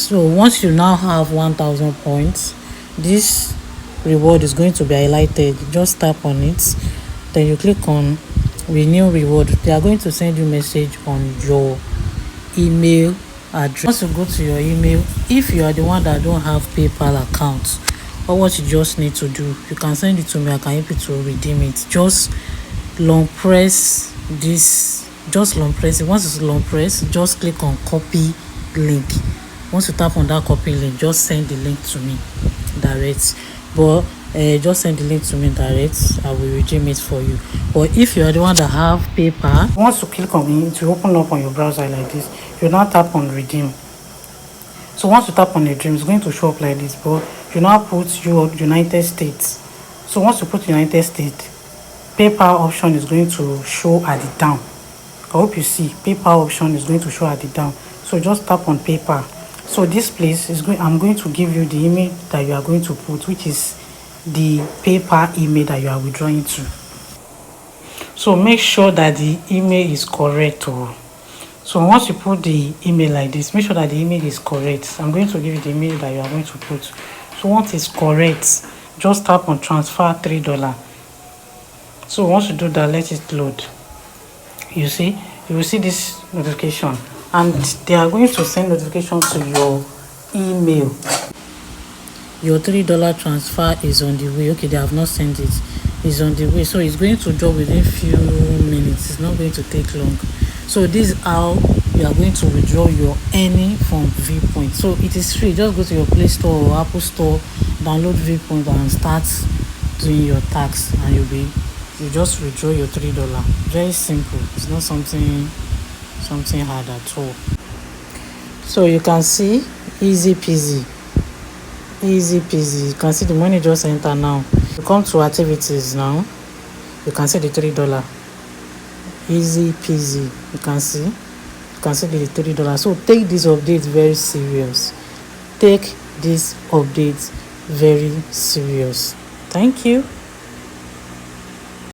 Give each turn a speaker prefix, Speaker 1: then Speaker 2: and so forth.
Speaker 1: So once you now have 1000 points, this reward is going to be highlighted. Just tap on it, then you click on renew reward. They are going to send you message on your email address. Once you go to your email, if you are the one that don't have PayPal account, or what you just need to do, you can send it to me. I can help you to redeem it. Just long press this, just long press it. Once it's long press, just click on copy link. Once you tap on that copy link, just send the link to me direct. But just send the link to me direct, I will redeem it for you. But if you are the one that have PayPal, once you click on it, to open up on your browser like this, you now tap on redeem. So once you tap on redeem, it's going to show up like this, but you now put your United States. So once you put United States, PayPal option is going to show at the down. I hope you see PayPal option is going to show at the down. So just tap on PayPal. So this place is going, I'm going to give you the email that you are going to put, which is the PayPal email that you are withdrawing to. So make sure that the email is correct. So once you put the email like this, make sure that the email is correct. I'm going to give you the email that you are going to put. So once it's correct, just tap on transfer $3. So once you do that, let it load. You will see this notification, and they are going to send notification to your email. Your $3 transfer is on the way. Okay, they have not sent it. It's on the way, so it's going to drop within few minutes. It's not going to take long. So this is how you are going to withdraw your earning from Viewpoint. So it is free. Just go to your Play Store or Apple Store, download Viewpoint and start doing your tax, and you just withdraw your $3. Very simple. It's not something hard at all. So you can see, easy peasy. You can see the money just enter now. You come to activities now, you can see the $3. Easy peasy. You can see the $3. So take this update very serious. Take this update very serious. Thank you.